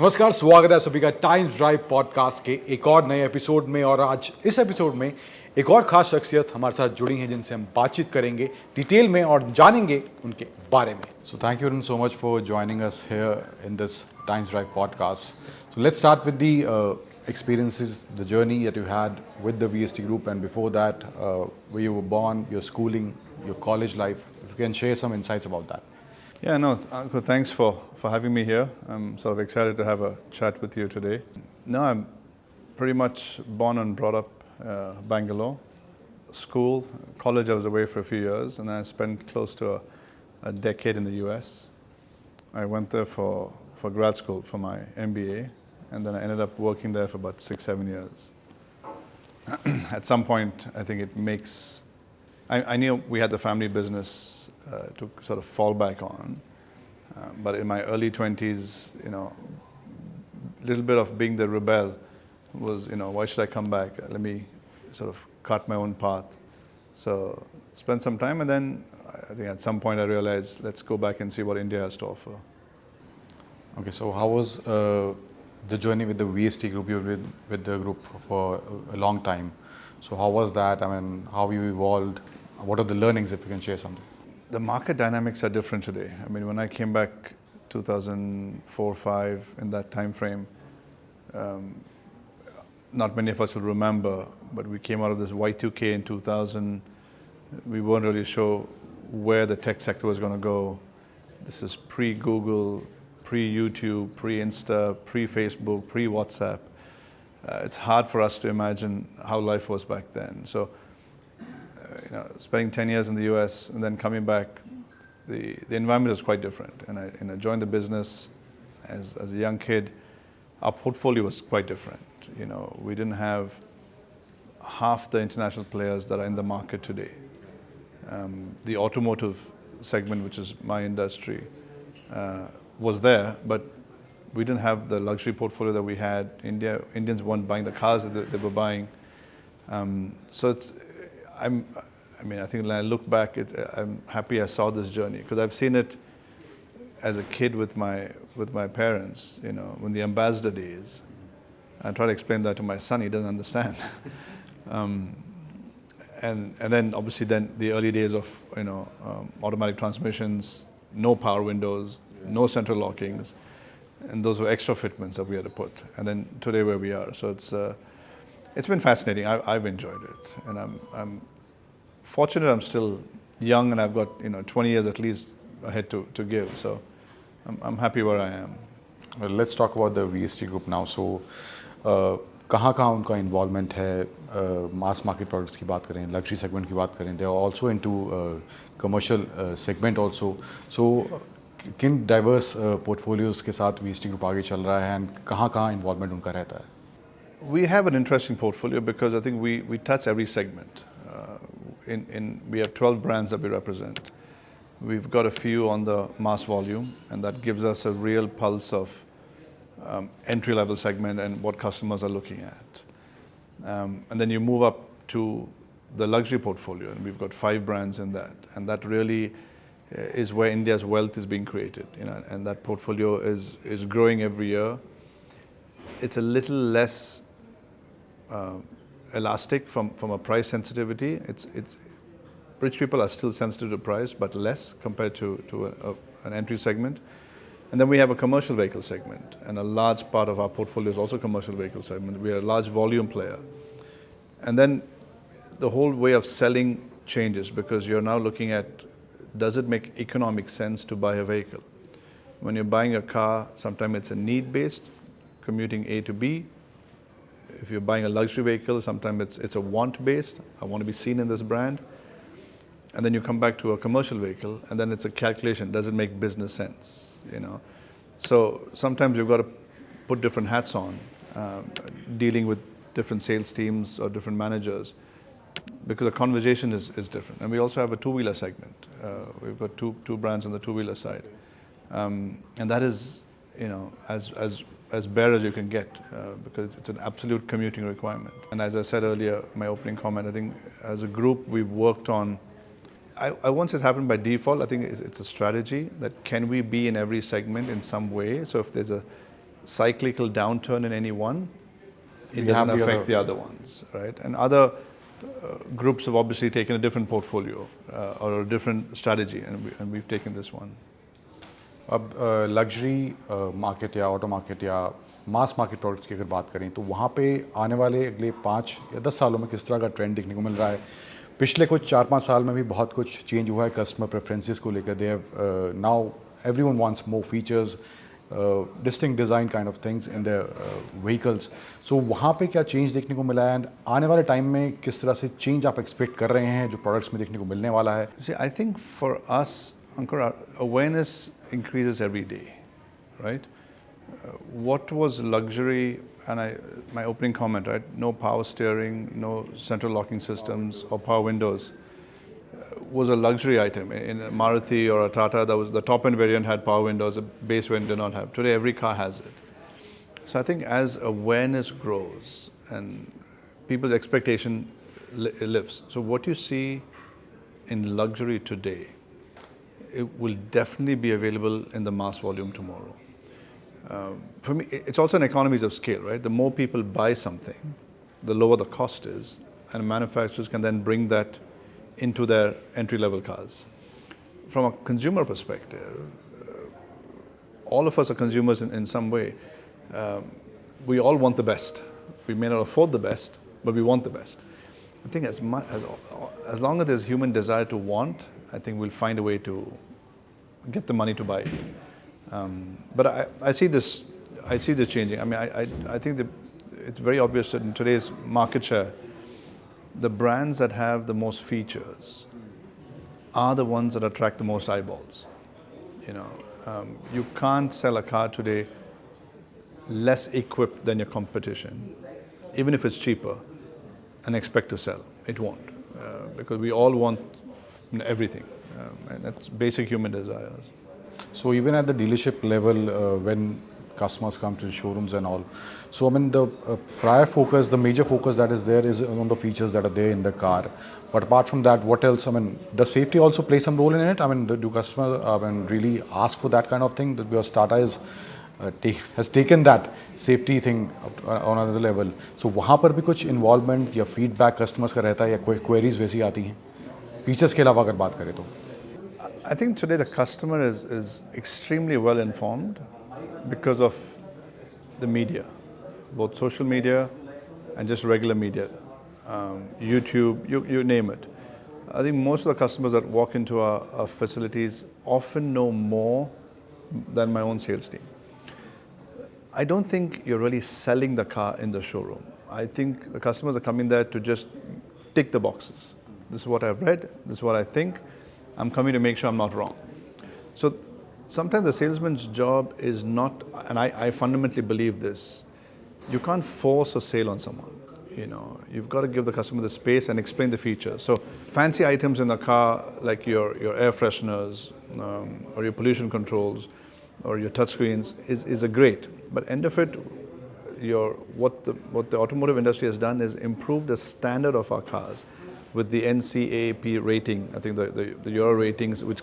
नमस्कार, स्वागत है सभी का टाइम्स ड्राइव पॉडकास्ट के एक और नए एपिसोड में। और आज इस एपिसोड में एक और खास शख्सियत हमारे साथ जुड़ी हैं जिनसे हम बातचीत करेंगे डिटेल में और जानेंगे उनके बारे में। So thank you so much for joining us here in this times drive podcast. So let's start with the experiences, the journey that you had with the VST Group, and before that, where you were born, your schooling, your college life. If you can share some insights about that. Yeah, no, Ankur, thanks for having me here. I'm sort of excited to have a chat with you today. No, I'm pretty much born and brought up Bangalore. School, college, I was away for a few years, and then I spent close to a decade in the US. I went there for grad school for my MBA, and then I ended up working there for about 6-7 years. At some point, I think it makes... I knew we had the family business to sort of fall back on. But in my early 20s, a little bit of being the rebel was, why should I come back? Let me sort of cut my own path. So spent some time, and then I think at some point I realized, let's go back and see what India has to offer. Okay, so how was the journey with the VST Group? You were with the group for a long time. So how was that? I mean, how you evolved? What are the learnings, if you can share something? The market dynamics are different today. I mean, when I came back 2004-05, in that time frame, not many of us will remember, but we came out of this Y2K in 2000. We weren't really sure where the tech sector was going to go. This is pre-Google, pre-YouTube, pre-Insta, pre-Facebook, pre-WhatsApp. It's hard for us to imagine how life was back then. So, spending 10 years in the US and then coming back, the environment was quite different. And I joined the business as a young kid. Our portfolio was quite different. We didn't have half the international players that are in the market today. The automotive segment, which is my industry, was there, but we didn't have the luxury portfolio that we had. Indians weren't buying the cars that they were buying. So I think when I look back, I'm happy I saw this journey, because I've seen it as a kid with my parents. When the ambassador days, I try to explain that to my son. He doesn't understand. And then obviously the early days of automatic transmissions, no power windows, no central lockings, and those were extra fitments that we had to put. And then today where we are, so it's been fascinating. I've enjoyed it, and I'm fortunate I'm still young, and I've got 20 years at least ahead to give. So I'm happy where I am. Well, let's talk about the VST Group now. So कहाँ उनका involvement है? Mass market products की बात करें, luxury segment की बात करें, they are also into commercial segment also. So किन diverse portfolios के साथ VST Group आगे चल रहा है, and कहाँ involvement उनका रहता है? We have an interesting portfolio because I think we touch every segment. We have 12 brands that we represent. We've got a few on the mass volume, and that gives us a real pulse of entry-level segment and what customers are looking at. And then you move up to the luxury portfolio, and we've got 5 brands in that. And that really is where India's wealth is being created. And that portfolio is growing every year. It's a little less elastic from a price sensitivity. It's rich people are still sensitive to price, but less compared to an entry segment. And then we have a commercial vehicle segment, and a large part of our portfolio is also commercial vehicle segment. We are a large volume player. And then the whole way of selling changes, because you're now looking at, does it make economic sense to buy a vehicle? When you're buying a car, sometimes it's a need-based, commuting A to B. If you're buying a luxury vehicle, sometimes it's a want-based. I want to be seen in this brand. And then you come back to a commercial vehicle, and then it's a calculation. Does it make business sense? So sometimes you've got to put different hats on, dealing with different sales teams or different managers, because the conversation is different. And we also have a two-wheeler segment. We've got two brands on the two-wheeler side, and that is as bare as you can get, because it's an absolute commuting requirement. And as I said earlier, my opening comment, I think as a group we've worked on, I won't say it's happened by default. I think it's a strategy that can we be in every segment in some way. So if there's a cyclical downturn in any one, it We have doesn't the affect other- the other ones, right? And other groups have obviously taken a different portfolio or a different strategy, and we've taken this one. अब luxury market या auto market या mass market products की अगर बात करें तो वहाँ पे आने वाले अगले 5 या 10 सालों में किस तरह का ट्रेंड देखने को मिल रहा है? पिछले कुछ 4-5 साल में भी बहुत कुछ चेंज हुआ है कस्टमर प्रेफरेंसेस को लेकर. They have now everyone wants more features, distinct design kind of things in the vehicles. So वहाँ पे क्या चेंज देखने को मिला है एंड आने वाले टाइम में किस तरह से चेंज आप एक्सपेक्ट कर रहे हैं जो प्रोडक्ट्स में देखने को मिलने वाला है? See, I think for us, Ankur, our awareness increases every day, right? What was luxury, and my opening comment, right? No power steering, no central locking systems or power windows, was a luxury item. In a Maruti or a Tata, that was the top end variant had power windows, the base variant did not have. Today, every car has it. So I think as awareness grows and people's expectation lifts, so what you see in luxury today, it will definitely be available in the mass volume tomorrow. For me, it's also an economies of scale, right? The more people buy something, the lower the cost is, and manufacturers can then bring that into their entry-level cars. From a consumer perspective, all of us are consumers in some way. We all want the best. We may not afford the best, but we want the best. I think as long as there's human desire to want, I think we'll find a way to get the money to buy it. But I see this changing. I mean, I think that it's very obvious that in today's market share, the brands that have the most features are the ones that attract the most eyeballs. You know, you can't sell a car today less equipped than your competition, even if it's cheaper, and expect to sell. It won't, because we all want everything, and that's basic human desires. So even at the dealership level, when customers come to the showrooms and all, so I mean the prior focus, the major focus that is there is on the features that are there in the car. But apart from that, what else? I mean, does safety also play some role in it? I mean, do customers really ask for that kind of thing? Because Tata has taken that safety thing on another level. So वहाँ पर भी कुछ involvement या feedback customers का रहता है या कोई queries वैसी आती हैं? Features के अलावा अगर बात करें तो? I think today the customer is extremely well informed because of the media, both social media and just regular media, YouTube, you name it. I think most of the customers that walk into our facilities often know more than my own sales team. I don't think you're really selling the car in the showroom. I think the customers are coming there to just tick the boxes. This is what I've read, this is what I think. I'm coming to make sure I'm not wrong. So sometimes the salesman's job is not, and I fundamentally believe this, you can't force a sale on someone. You know, you've got to give the customer the space and explain the features. So fancy items in the car, like your air fresheners, or your pollution controls, or your touchscreens, is a great. But end of it, what the automotive industry has done is improve the standard of our cars with the NCAP rating. I think the Euro ratings, which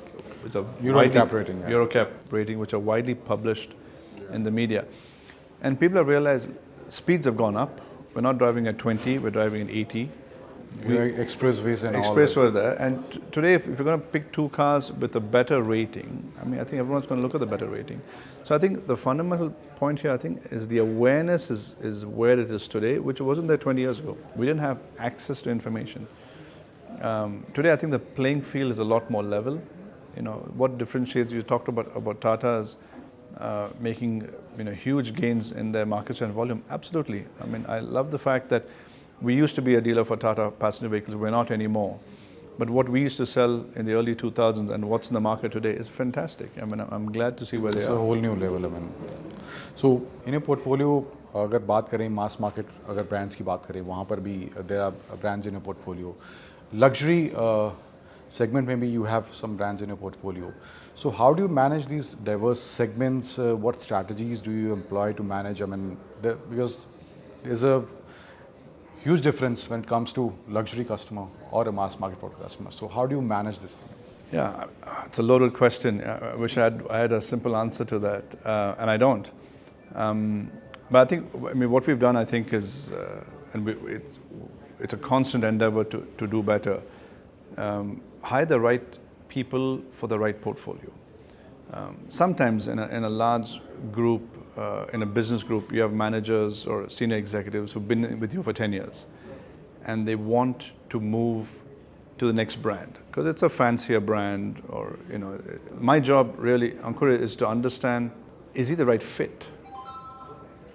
are Eurocap rating, yeah. Eurocap rating, which are widely published in the media, and people have realized speeds have gone up. We're not driving at 20, we're driving at 80. Expressways and all. Express were there, and today if you're going to pick two cars with a better rating, I mean, I think everyone's going to look at the better rating. So I think the fundamental point here, I think, is the awareness is where it is today, which wasn't there 20 years ago. We didn't have access to information. Today, I think the playing field is a lot more level. You know, what differentiates, you talked about Tata's making huge gains in their market share and volume. Absolutely. I mean, I love the fact that we used to be a dealer for Tata passenger vehicles. We're not anymore. But what we used to sell in the early 2000s and what's in the market today is fantastic. I mean, I'm glad to see where they are. It's a whole new level. I mean, so in your portfolio, अगर बात करें mass market, अगर brands की बात करें, वहाँ पर भी there are brands in your portfolio. Luxury segment, maybe you have some brands in your portfolio. So how do you manage these diverse segments? What strategies do you employ to manage? I mean, because there's a huge difference when it comes to luxury customer or a mass market product customer. So how do you manage this thing? Yeah, it's a loaded question. I wish I had a simple answer to that, and I don't. But I think, what we've done, I think, is, it's a constant endeavor to do better. Hire the right people for the right portfolio. Sometimes in a large group, in a business group, you have managers or senior executives who've been with you for 10 years and they want to move to the next brand because it's a fancier brand, or my job really, Ankur, is to understand, is he the right fit?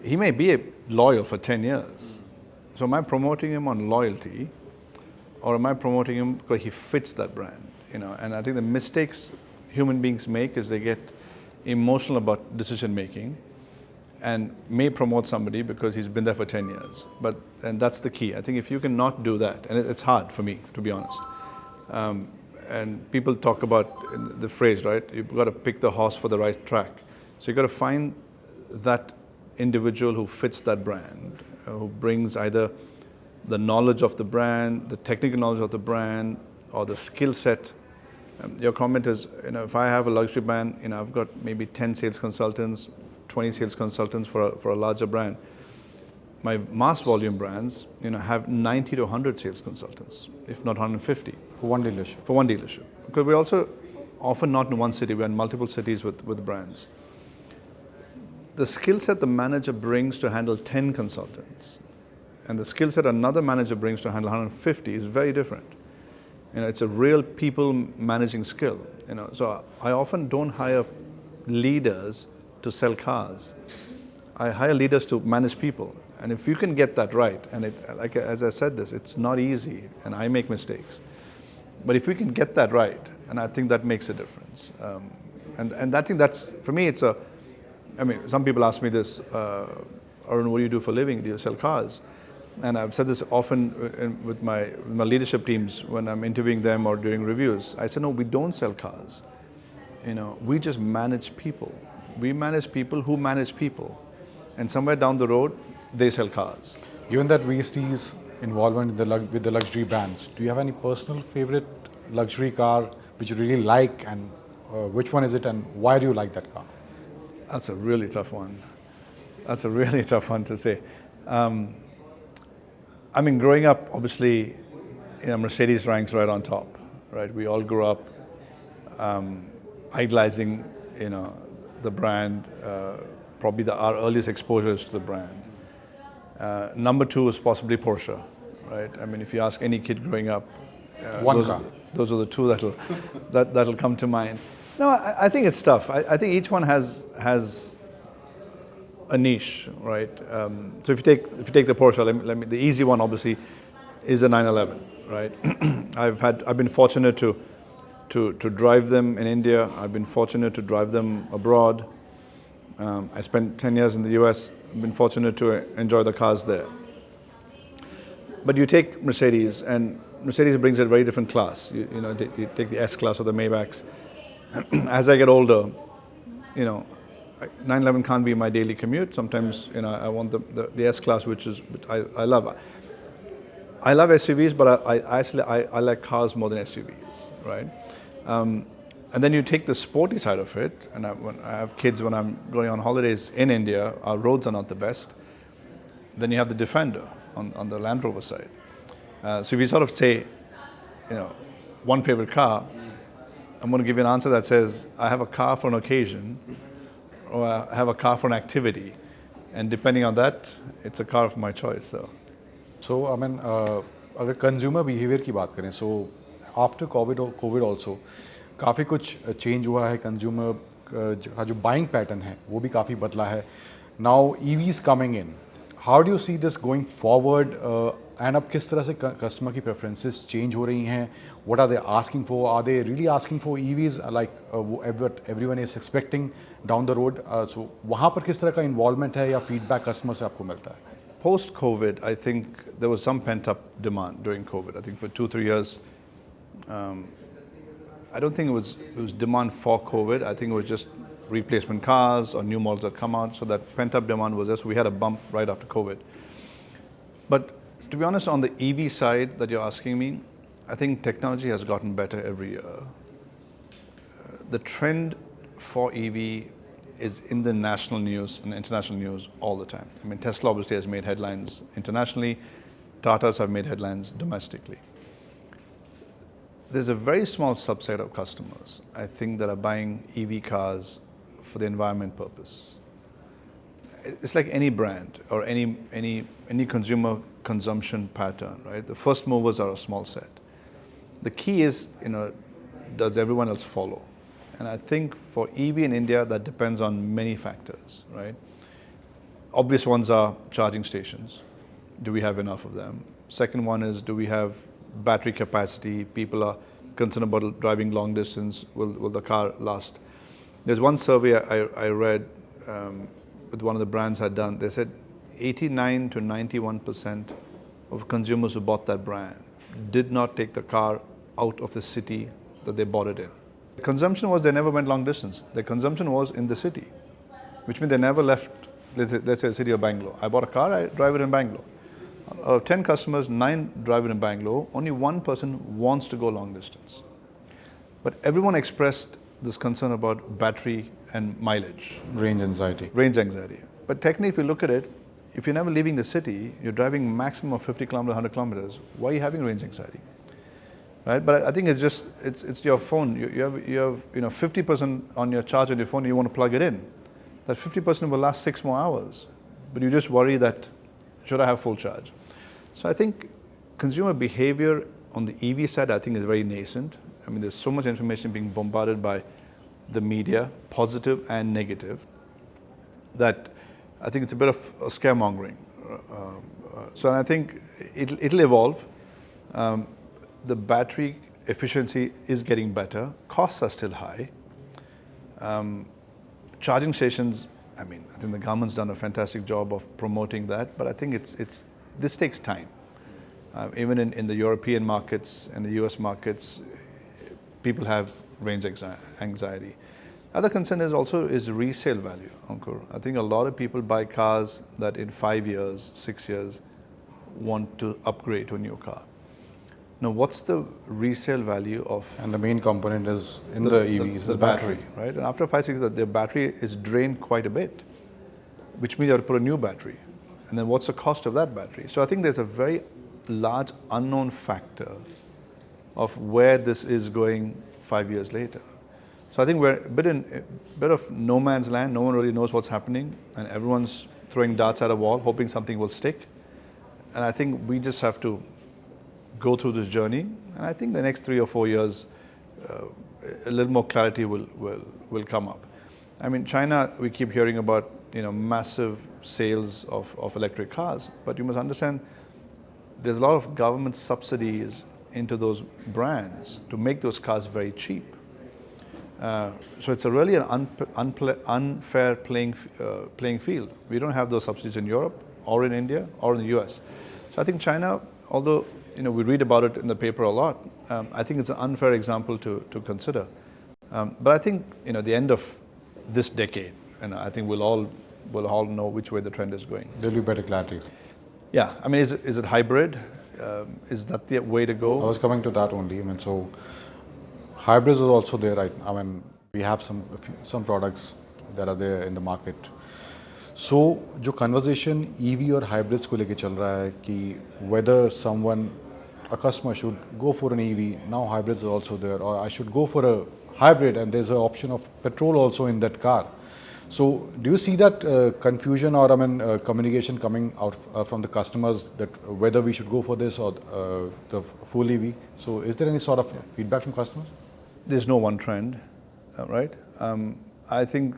He may be loyal for 10 years. So am I promoting him on loyalty, or am I promoting him because he fits that brand? And I think the mistakes human beings make is they get emotional about decision making and may promote somebody because he's been there for 10 years. And that's the key. I think if you cannot do that, and it's hard for me, to be honest. And people talk about the phrase, right? You've got to pick the horse for the right track. So you've got to find that individual who fits that brand, who brings either the knowledge of the brand, the technical knowledge of the brand, or the skill set. Your comment is, if I have a luxury brand, I've got maybe 10 sales consultants, 20 sales consultants for a larger brand. My mass volume brands, have 90 to 100 sales consultants, if not 150. For one dealership. For one dealership. Because we're also often not in one city, we're in multiple cities with brands. The skill set the manager brings to handle 10 consultants and the skill set another manager brings to handle 150 is very different. It's a real people managing skill. So I often don't hire leaders to sell cars. I hire leaders to manage people. And if you can get that right, and as I said this, it's not easy, and I make mistakes. But if we can get that right, and I think that makes a difference. And I think that's, for me, some people ask me this, Arun, what do you do for a living? Do you sell cars? And I've said this often with my leadership teams when I'm interviewing them or doing reviews. I said, no, we don't sell cars. We just manage people. We manage people who manage people. And somewhere down the road, they sell cars. Given that VST's involvement with the luxury brands, do you have any personal favorite luxury car which you really like, and which one is it and why do you like that car? That's a really tough one. That's a really tough one to say. Growing up, obviously, Mercedes ranks right on top, right? We all grew up idolizing, the brand, probably our earliest exposures to the brand. Number two is possibly Porsche, right? If you ask any kid growing up, those are the two that'll come to mind. No, I think it's tough. I think each one has a niche, right? So if you take the Porsche, the easy one obviously is the 911, right? I've been fortunate to drive them in India. I've been fortunate to drive them abroad. I spent 10 years in the US. I've been fortunate to enjoy the cars there. But you take Mercedes, and Mercedes brings a very different class. You take the S-Class or the Maybachs. As I get older, 911 can't be my daily commute. Sometimes, I want the S-Class, which I love. I love SUVs, but I like cars more than SUVs, right? And then you take the sporty side of it, and when I have kids, when I'm going on holidays in India, our roads are not the best. Then you have the Defender on the Land Rover side. So if you sort of say, one favorite car, I'm going to give you an answer that says, I have a car for an occasion, or I have a car for an activity. And depending on that, it's a car of my choice. So, अगर consumer behavior की बात करें, so after COVID also, काफ़ी कुछ change हुआ है. Consumer का जो बाइंग पैटर्न है वो भी काफ़ी बदला है. Now EVs coming in, how do you see this going forward, and अब किस तरह से कस्टमर की प्रेफरेंसेस चेंज हो रही हैं? What are they asking for? Are they really asking for EVs like everyone is expecting down the road? So वहाँ पर किस तरह का इन्वॉल्वमेंट है या फीडबैक कस्टमर से आपको मिलता है? Post-COVID, I think there was some pent-up demand during COVID. I think for 2-3 years, I don't think it was demand for COVID. I think it was just replacement cars or new models that come out. So that pent-up demand was just, we had a bump right after COVID. But to be honest, on the EV side that you're asking me, I think technology has gotten better every year. The trend for EV is in the national news and international news all the time. I mean, Tesla obviously has made headlines internationally. Tatas have made headlines domestically. There's a very small subset of customers, I think, that are buying EV cars for the environment purpose. It's like any brand or any consumer consumption pattern, right? The first movers are a small set. The key is, does everyone else follow? And I think for EV in India, that depends on many factors, right? Obvious ones are charging stations. Do we have enough of them? Second one is, do we have battery capacity? People are concerned about driving long distance. Will the car last? There's one survey I read with one of the brands had done. They said 89 to 91% of consumers who bought that brand did not take the car out of the city that they bought it in. The consumption was they never went long distance. Their consumption was in the city, which means they never left, let's say the city of Bangalore. I bought a car, I drive it in Bangalore. Out of 10 customers, 9 drive it in Bangalore. Only one person wants to go long distance. But everyone expressed this concern about battery and mileage. Range anxiety. Range anxiety. But technically, if you look at it, if you're never leaving the city, you're driving maximum of 50 kilometers, 100 kilometers, why are you having range anxiety? Right? But I think it's just, it's your phone. You have 50% on your charge on your phone, you want to plug it in. That 50% will last 6 more hours. But you just worry that, should I have full charge? So I think consumer behavior on the EV side, I think, is very nascent. I mean, there's so much information being bombarded by the media, positive and negative, that I think it's a bit of a scaremongering. So I think it'll evolve. The battery efficiency is getting better. Costs are still high. Charging stations, I mean, I think the government's done a fantastic job of promoting that, but I think this takes time. Even in the European markets and the US markets, people have range anxiety. Other concern is resale value, Ankur. I think a lot of people buy cars that in 5 years, 6 years, want to upgrade to a new car. Now, what's the resale value of... And the main component is in the EVs, the battery, right? And after 5, 6 years, the battery is drained quite a bit, which means you have to put a new battery. And then what's the cost of that battery? So I think there's a very large unknown factor of where this is going 5 years later. So I think we're a bit of no man's land. No one really knows what's happening, and everyone's throwing darts at a wall, hoping something will stick. And I think we just have to go through this journey. And I think the next 3 or 4 years, a little more clarity will come up. I mean, China, we keep hearing about massive sales of electric cars, but you must understand there's a lot of government subsidies into those brands to make those cars very cheap. So it's really an unfair playing field. We don't have those subsidies in Europe or in India or in the US. So I think China, although we read about it in the paper a lot, I think it's an unfair example to consider. But I think the end of this decade, I think we'll all know which way the trend is going. There'll be better clarity. Yeah, I mean, is it hybrid? Is that the way to go? I was coming to that only. I mean, so hybrids is also there, right? I mean, we have some products that are there in the market. So, जो conversation EV और hybrids को लेके चल रहा है कि whether a customer should go for an EV, now hybrids are also there, or I should go for a hybrid and there's an option of petrol also in that car. So, do you see that confusion or communication coming out from the customers that whether we should go for this or the full EV? So, is there any sort of feedback from customers? There's no one trend, right? I think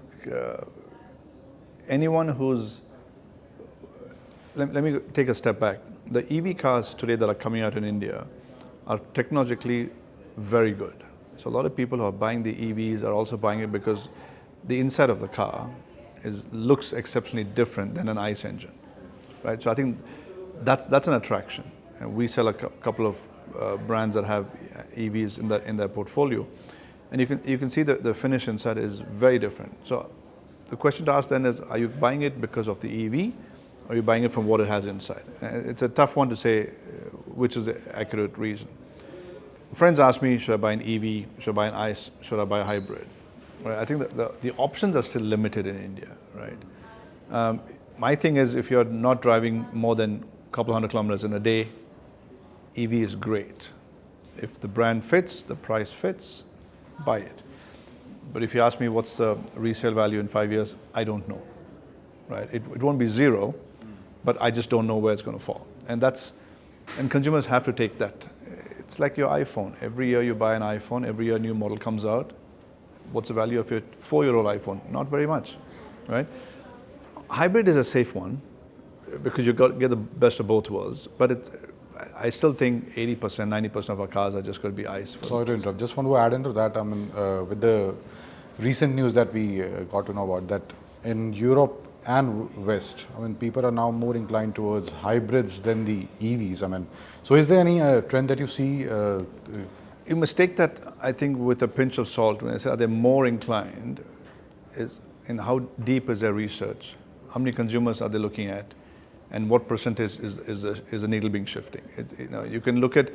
anyone who's... Let me take a step back. The EV cars today that are coming out in India are technologically very good. So a lot of people who are buying the EVs are also buying it because the inside of the car looks exceptionally different than an ICE engine, right? So I think that's an attraction. And we sell a couple of brands that have EVs in their portfolio, and you can see the finish inside is very different. So the question to ask then is, are you buying it because of the EV, or are you buying it from what it has inside? It's a tough one to say which is the accurate reason. Friends ask me, should I buy an EV, should I buy an ICE, should I buy a hybrid? Right? I think the options are still limited in India, right? My thing is, if you're not driving more than a couple hundred kilometers in a day, EV is great. If the brand fits, the price fits, buy it. But if you ask me what's the resale value in 5 years, I don't know, right? It won't be zero, but I just don't know where it's going to fall. And consumers have to take that. It's like your iPhone. Every year you buy an iPhone, every year a new model comes out. What's the value of your 4-year-old iPhone? Not very much, right? Hybrid is a safe one because you get the best of both worlds, but I still think 80%, 90% of our cars are just going to be ICE. Sorry to interrupt. Just want to add into that. I mean, with the recent news that we got to know about, that in Europe and West, I mean, people are now more inclined towards hybrids than the EVs. I mean, so is there any trend that you see? You must take that, I think, with a pinch of salt. When I say are they more inclined, is in how deep is their research? How many consumers are they looking at? And what percentage is the needle being shifting? You can look at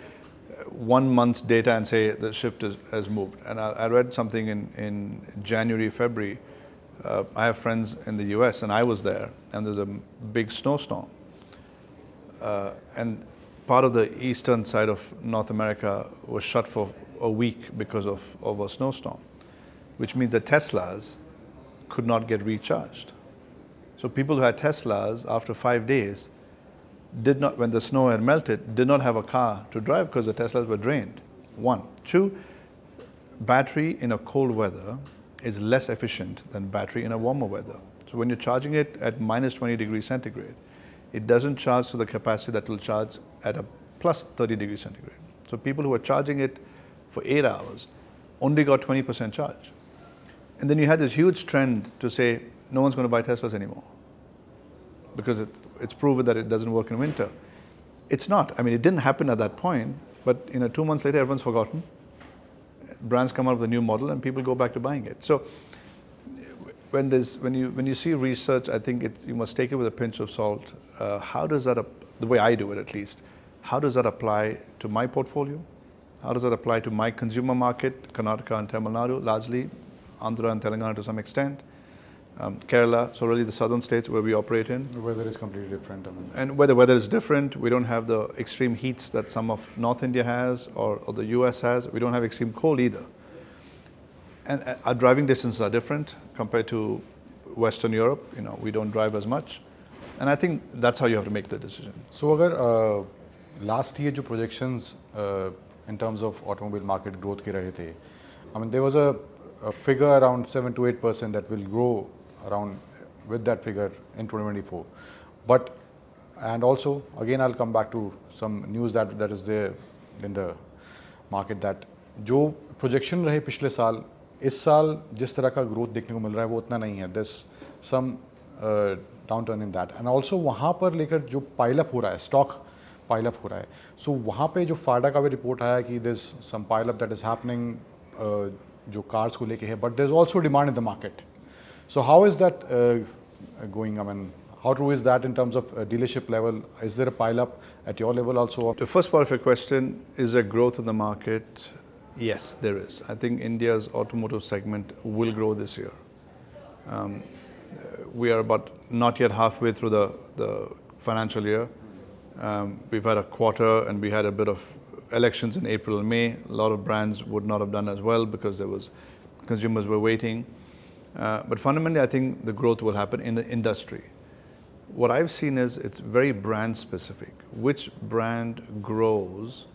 1 month's data and say the shift has moved. And I read something in January, February. I have friends in the US, and I was there, and there's a big snowstorm. And part of the eastern side of North America was shut for a week because of a snowstorm, which means that Teslas could not get recharged. So people who had Teslas after 5 days did not, when the snow had melted, did not have a car to drive because the Teslas were drained. 1. 2, battery in a cold weather is less efficient than battery in a warmer weather. So when you're charging it at minus 20 degrees centigrade, it doesn't charge to the capacity that will charge at a plus 30 degrees centigrade. So people who are charging it for 8 hours only got 20% charge. And then you had this huge trend to say, no one's going to buy Teslas anymore because it's proven that it doesn't work in winter. It's not. I mean, it didn't happen at that point, but 2 months later, everyone's forgotten. Brands come out with a new model and people go back to buying it. So when you see research, I think you must take it with a pinch of salt. How does that, the way I do it at least, how does that apply to my portfolio? How does that apply to my consumer market, Karnataka and Tamil Nadu, largely, Andhra and Telangana to some extent, Kerala, so really the southern states where we operate in. The weather is completely different. I mean. And where the weather is different, we don't have the extreme heats that some of North India has or the US has. We don't have extreme cold either. And our driving distances are different compared to Western Europe. We don't drive as much. And I think that's how you have to make the decision. So अगर last year जो projections in terms of automobile market growth के रहे थे, I mean there was a figure around 7 to 8% that will grow around with that figure in 2024. But, and also again I'll come back to some news that is there in the market that जो projection रहे पिछले साल, इस साल जिस तरह का growth देखने को मिल रहा है वो उतना नहीं है. There's some downturn in that. And also वहाँ पर लेकर जो pile up हो रहा है, stock pile up हो रहा है. So वहाँ पे जो FADA का भी report आया कि there's some pile up that is happening जो cars को लेके है, but there's also demand in the market. So how is that going? I mean, how true is that in terms of dealership level? Is there a pile up at your level also? The first part of your question, is there growth in the market? Yes, there is. I think India's automotive segment will grow this year. We are about not yet halfway through the financial year. We've had a quarter and we had a bit of elections in April and May. A lot of brands would not have done as well because consumers were waiting. But fundamentally, I think the growth will happen in the industry. What I've seen is it's very brand specific. Which brand grows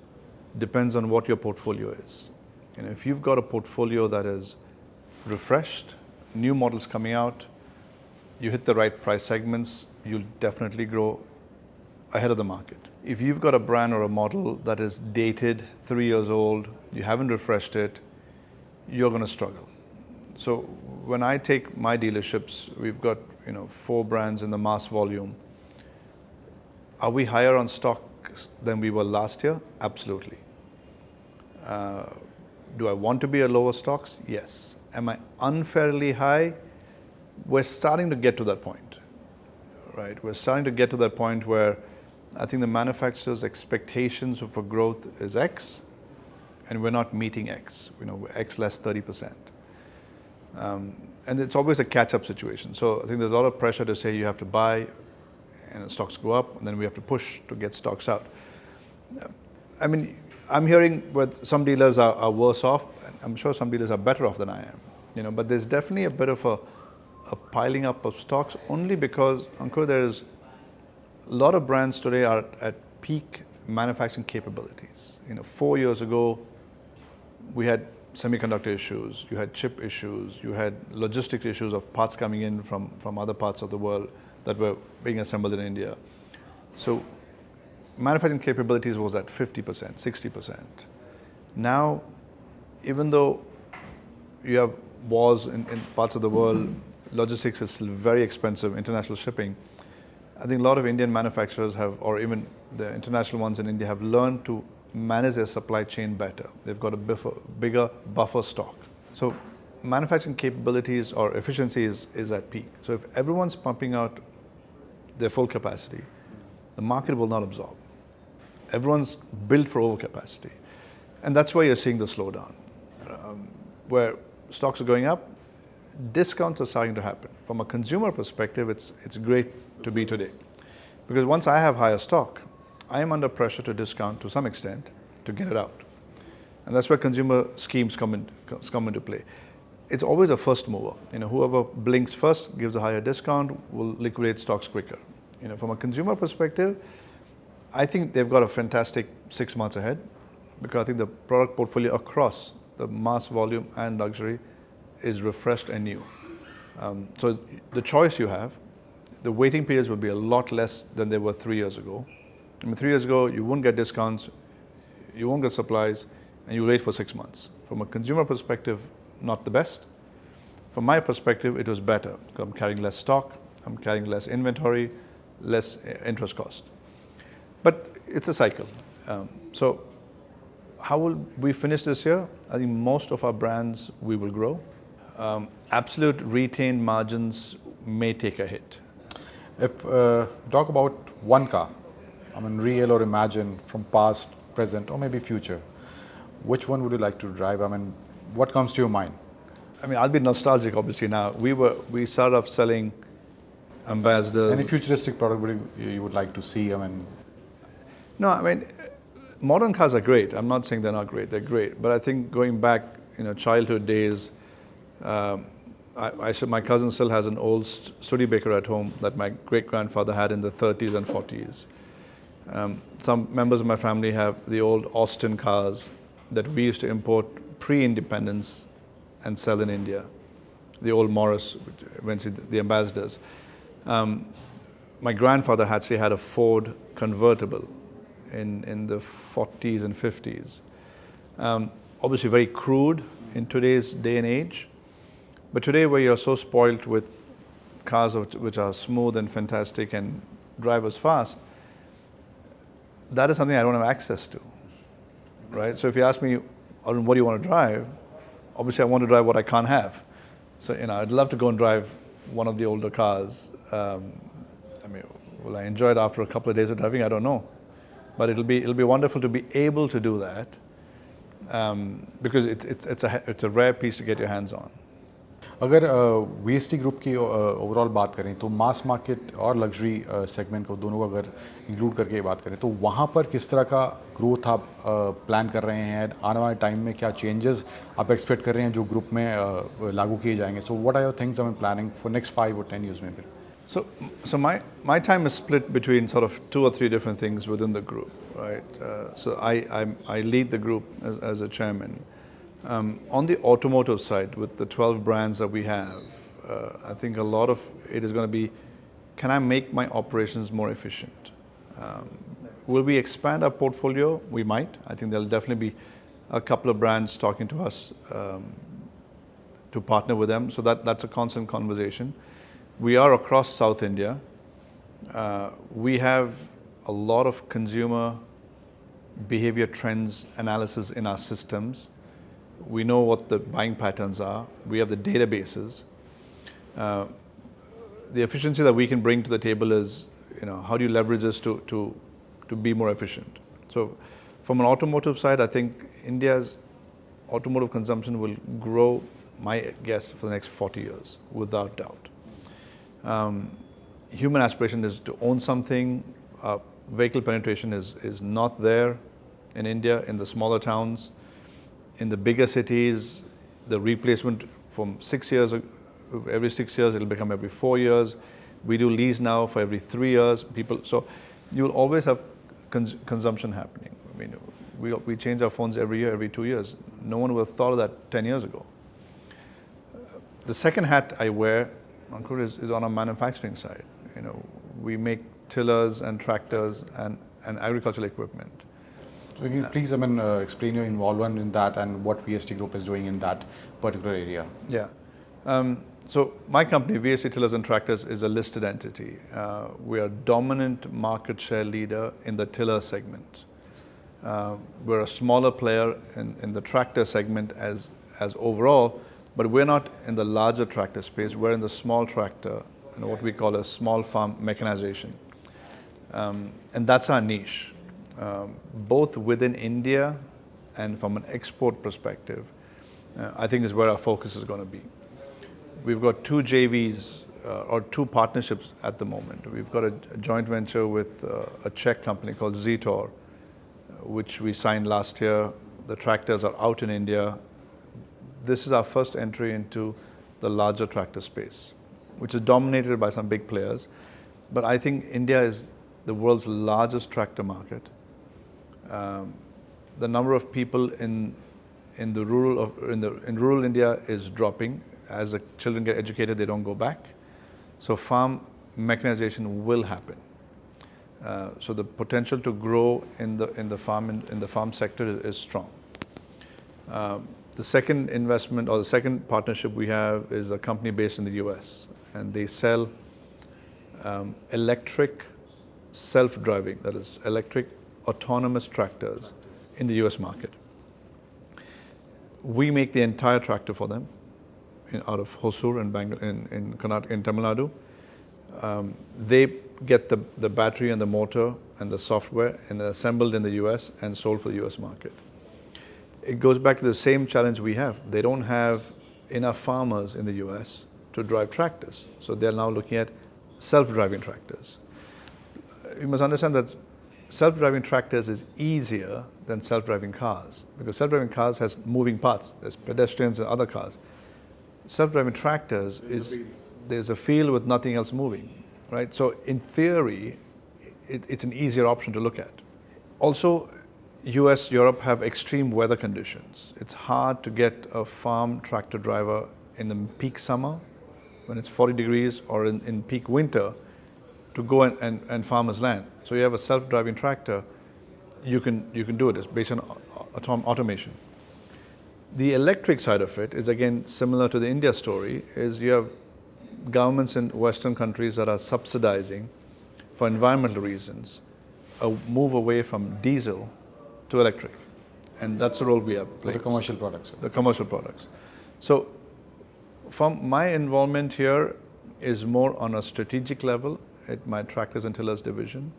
depends on what your portfolio is. If you've got a portfolio that is refreshed, new models coming out, you hit the right price segments, you'll definitely grow ahead of the market. If you've got a brand or a model that is dated, 3 years old, you haven't refreshed it, you're going to struggle. So when I take my dealerships, we've got 4 brands in the mass volume. Are we higher on stock than we were last year? Absolutely. Do I want to be at lower stocks? Yes. Am I unfairly high? We're starting to get to that point, right? We're starting to get to that point where I think the manufacturer's expectations for growth is X, and we're not meeting X. We're X less 30%. And it's always a catch-up situation. So I think there's a lot of pressure to say you have to buy, and stocks go up, and then we have to push to get stocks out. I mean, I'm hearing where some dealers are worse off. I'm sure some dealers are better off than I am, but there's definitely a bit of a piling up of stocks, only because, Ankur, there's a lot of brands today are at peak manufacturing capabilities. 4 years ago, we had semiconductor issues, you had chip issues, you had logistics issues of parts coming in from other parts of the world that were being assembled in India. So manufacturing capabilities was at 50%, 60%. Now, even though you have wars in parts of the world, logistics is still very expensive, international shipping. I think a lot of Indian manufacturers have, or even the international ones in India, have learned to manage their supply chain better. They've got a bigger buffer stock. So manufacturing capabilities or efficiency is at peak. So if everyone's pumping out their full capacity, the market will not absorb. Everyone's built for overcapacity. And that's why you're seeing the slowdown. Where stocks are going up, discounts are starting to happen. From a consumer perspective, it's great to be today. Because once I have higher stock, I am under pressure to discount to some extent to get it out. And that's where consumer schemes come into play. It's always a first mover. Whoever blinks first, gives a higher discount, will liquidate stocks quicker. From a consumer perspective, I think they've got a fantastic 6 months ahead, because I think the product portfolio across the mass volume and luxury is refreshed and new. So the choice you have, the waiting periods will be a lot less than they were 3 years ago. 3 years ago, you wouldn't get discounts, you won't get supplies, and you wait for 6 months. From a consumer perspective, not the best. From my perspective, it was better. I'm carrying less stock, I'm carrying less inventory, less interest cost. But it's a cycle. So how will we finish this year? I think most of our brands, we will grow. Absolute retained margins may take a hit. If talk about one car, real or imagine, from past, present, or maybe future, which one would you like to drive? What comes to your mind? I'll be nostalgic, obviously. Now we started off selling Ambassadors. Any futuristic product you would like to see? No, modern cars are great. I'm not saying they're not great. They're great. But I think going back, childhood days, my cousin still has an old Studebaker at home that my great-grandfather had in the 30s and 40s. Some members of my family have the old Austin cars that we used to import pre-independence and sell in India. The old Morris, eventually the Ambassadors. My grandfather actually had a Ford convertible in the 40s and 50s. Obviously very crude in today's day and age. But today, where you're so spoilt with cars which are smooth and fantastic and drive as fast, that is something I don't have access to, right? So if you ask me, Arun, what do you want to drive? Obviously, I want to drive what I can't have. So, I'd love to go and drive one of the older cars. Will I enjoy it after a couple of days of driving? I don't know. But it'll be wonderful to be able to do that, because it's a rare piece to get your hands on. अगर VST group की overall बात करें तो mass market और luxury segment को दोनों को अगर इंक्लूड करके बात करें तो वहाँ पर किस तरह का ग्रोथ आप प्लान कर रहे हैं? आने वाले टाइम में क्या चेंजेस आप एक्सपेक्ट कर रहे हैं जो ग्रुप में लागू किए जाएंगे? So what are your things I am planning for next 5 or 10 years maybe? So my time is split between sort of 2 or 3 different things within the group, right? So I lead the group as a chairman. On the automotive side, with the 12 brands that we have, I think a lot of it is going to be, can I make my operations more efficient? Will we expand our portfolio? We might. I think there'll definitely be a couple of brands talking to us to partner with them. So that's a constant conversation. We are across South India. We have a lot of consumer behavior trends analysis in our systems. We know what the buying patterns are. We have the databases. The efficiency that we can bring to the table is, how do you leverage this to be more efficient? So from an automotive side, I think India's automotive consumption will grow my guess, for the next 40 years, without doubt. Human aspiration is to own something. Vehicle penetration is not there in India, in the smaller towns. In the bigger cities, the replacement from 6 years, every 6 years, it'll become every 4 years. We do lease now for every 3 years. So you'll always have consumption happening. I mean, we change our phones every year, every 2 years. No one would have thought of that 10 years ago. The second hat I wear, Ankur, is on our manufacturing side. We make tillers and tractors and agricultural equipment. So can you please, explain your involvement in that and what VST Group is doing in that particular area? Yeah. So my company, VST Tillers and Tractors, is a listed entity. We are a dominant market share leader in the tiller segment. We're a smaller player in the tractor segment as overall, but we're not in the larger tractor space. We're in the small tractor, what we call a small farm mechanization. And that's our niche. Both within India and from an export perspective, I think is where our focus is going to be. We've got 2 JVs or 2 partnerships at the moment. We've got a joint venture with a Czech company called Zetor, which we signed last year. The tractors are out in India. This is our first entry into the larger tractor space, which is dominated by some big players. But I think India is the world's largest tractor market. The number of people in rural India is dropping. As the children get educated, they don't go back. So farm mechanization will happen. So the potential to grow in the farm sector is strong. The second investment or the second partnership we have is a company based in the US, and they sell electric self-driving, that is electric autonomous tractors in the US market. We make the entire tractor for them out of Hosur in Tamil Nadu. They get the battery and the motor and the software and assembled in the US and sold for the US market. It goes back to the same challenge we have. They don't have enough farmers in the US to drive tractors. So they're now looking at self-driving tractors. You must understand that self-driving tractors is easier than self-driving cars, because self-driving cars has moving parts. There's pedestrians and other cars. Self-driving tractors there's a field with nothing else moving, right? So in theory, it's an easier option to look at. Also, US, Europe have extreme weather conditions. It's hard to get a farm tractor driver in the peak summer when it's 40 degrees or in peak winter to go and farmer's land. So you have a self-driving tractor, you can do it. It's based on automation. The electric side of it is again similar to the India story, is you have governments in Western countries that are subsidizing, for environmental reasons, a move away from diesel to electric. And that's the role we have played. The commercial products. The commercial products. So from my involvement here is more on a strategic level at my Tractors and Tillers division.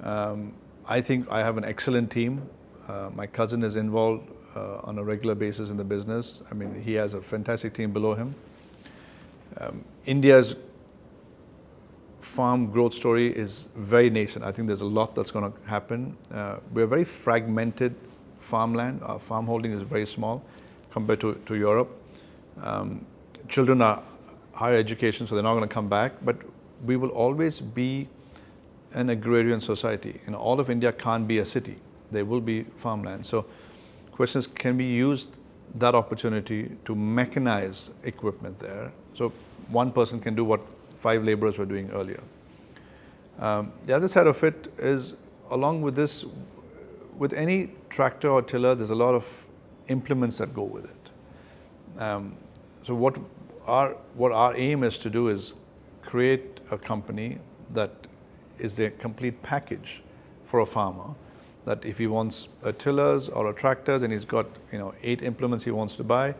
I think I have an excellent team. My cousin is involved on a regular basis in the business. I mean, he has a fantastic team below him. India's farm growth story is very nascent. I think there's a lot that's going to happen. We're very fragmented farmland. Our farm holding is very small compared to Europe. Children are higher education, so they're not going to come back. But we will always be an agrarian society. All of India can't be a city. There will be farmland. So question is, can we use that opportunity to mechanize equipment there? So one person can do what 5 laborers were doing earlier. The other side of it is, along with this, with any tractor or tiller, there's a lot of implements that go with it. So what our aim is to do is create a company that is the complete package for a farmer, that if he wants a tillers or a tractors and he's got 8 implements he wants to buy,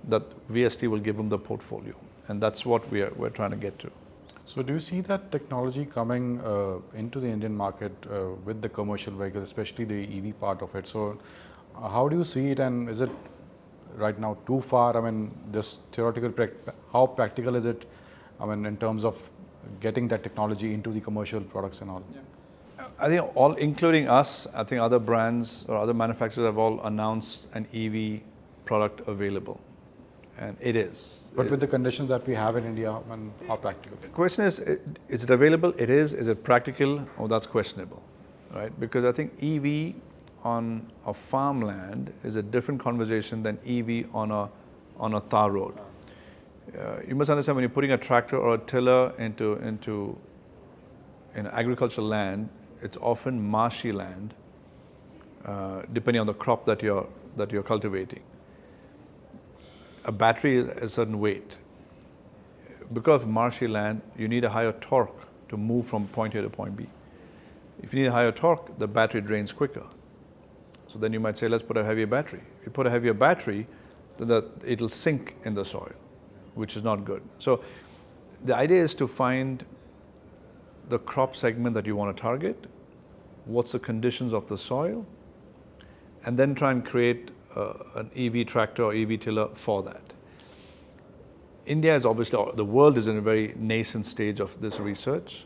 that VST will give him the portfolio. And that's what we're trying to get to. So do you see that technology coming into the Indian market with the commercial vehicles, especially the EV part of it? So how do you see it, and is it right now too far? I mean, this how practical is it? I mean, in terms of getting that technology into the commercial products and all. I think all, including us, I think other brands or other manufacturers have all announced an EV product available, and it is. But with the conditions that we have in India, and how practical? The question is it available? It is. Is it practical? Oh, that's questionable, right? Because I think EV on a farmland is a different conversation than EV on a tar road. You must understand, when you're putting a tractor or a tiller into agricultural land, it's often marshy land, depending on the crop that you're cultivating. A battery is a certain weight. Because of marshy land, you need a higher torque to move from point A to point B. If you need a higher torque, the battery drains quicker. So then you might say, let's put a heavier battery. If you put a heavier battery, then it'll sink in the soil, which is not good. So the idea is to find the crop segment that you want to target, what's the conditions of the soil, and then try and create an EV tractor or EV tiller for that. India is obviously, the world is in a very nascent stage of this research,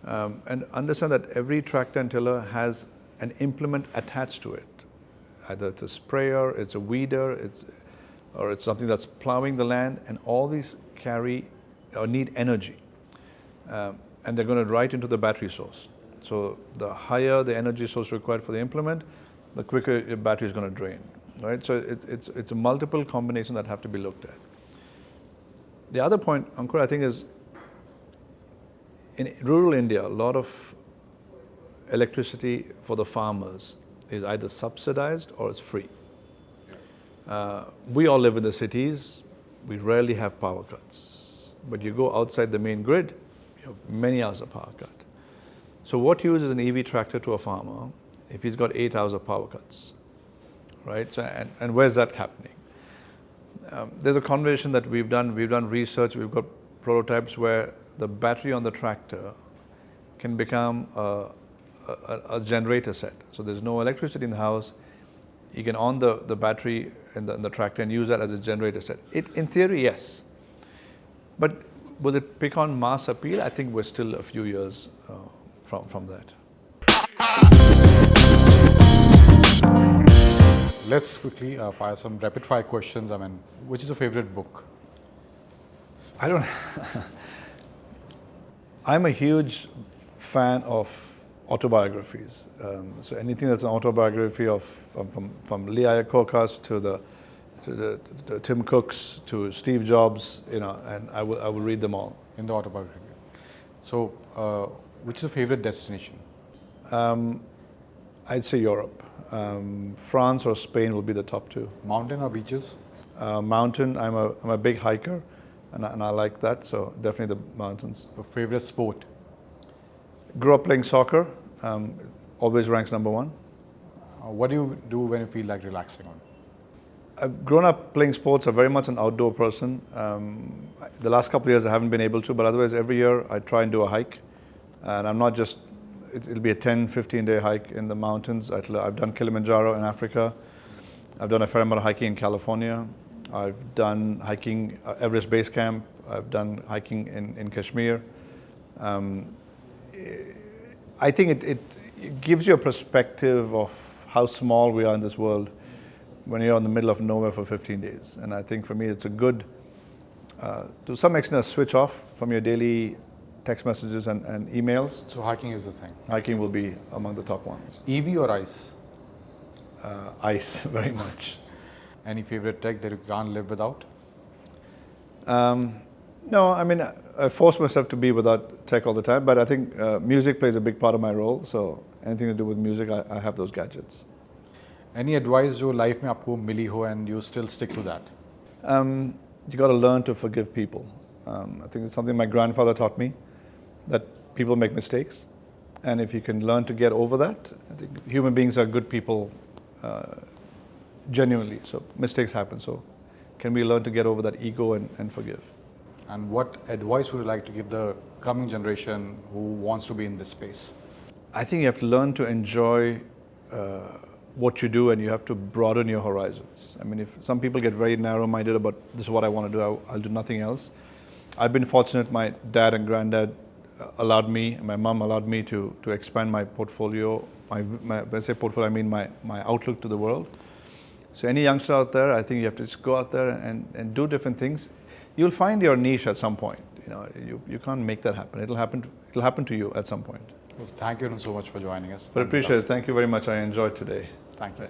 and understand that every tractor and tiller has an implement attached to it. Either it's a sprayer, it's a weeder, or it's something that's plowing the land, and all these carry or need energy, and they're going to write into the battery source. So the higher the energy source required for the implement, the quicker your battery is going to drain, right? So it's a multiple combination that have to be looked at. The other point, Ankur, I think is, in rural India, a lot of electricity for the farmers is either subsidized or it's free. We all live in the cities. We rarely have power cuts. But you go outside the main grid, you have many hours of power cut. So what uses an EV tractor to a farmer if he's got 8 hours of power cuts, right? So, and where's that happening? There's a conversation that we've done research, we've got prototypes where the battery on the tractor can become a generator set. So there's no electricity in the house. You can on the battery in the tractor and use that as a generator set. In theory, yes. But will it pick on mass appeal? I think we're still a few years from that. Let's quickly fire some rapid fire questions. I mean, which is your favorite book? I'm a huge fan of autobiographies. So anything that's an autobiography of from Lee Iacocca to Tim Cooks to Steve Jobs, and I will read them all. In the autobiography. So, which is your favorite destination? I'd say Europe. France or Spain will be the top two. Mountain or beaches? Mountain. I'm a big hiker, and I like that. So definitely the mountains. Your favorite sport? Grew up playing soccer. Always ranks number one. What do you do when you feel like relaxing on? I've grown up playing sports. I'm very much an outdoor person. The last couple of years I haven't been able to, but otherwise every year I try and do a hike. And I'm not just, it'll be a 10, 15-day hike in the mountains. I've done Kilimanjaro in Africa. I've done a fair amount of hiking in California. I've done hiking Everest Base Camp. I've done hiking in Kashmir. I think it gives you a perspective of how small we are in this world when you're in the middle of nowhere for 15 days. And I think for me it's a good, to some extent, a switch off from your daily text messages and emails. So hiking is the thing. Hiking will be among the top ones. EV or ICE? ICE, very much. Any favorite tech that you can't live without? No, I mean, I force myself to be without tech all the time, but I think music plays a big part of my role. So anything to do with music, I have those gadgets. Any advice जो life में आपको मिली हो and you still stick to that? You got to learn to forgive people. I think it's something my grandfather taught me, that people make mistakes, and if you can learn to get over that, I think human beings are good people, genuinely. So mistakes happen. So can we learn to get over that ego and forgive? And what advice would you like to give the coming generation who wants to be in this space? I think you have to learn to enjoy what you do, and you have to broaden your horizons. I mean, if some people get very narrow-minded about this is what I want to do, I'll do nothing else. I've been fortunate. My dad and granddad allowed me, and my mom allowed me to expand my portfolio. When I say portfolio, I mean my outlook to the world. So any youngster out there, I think you have to just go out there and do different things. You'll find your niche at some point. You know, you can't make that happen. It'll happen to you at some point. Well, thank you so much for joining us. But I appreciate it. Thank you very much. I enjoyed today. Thank you.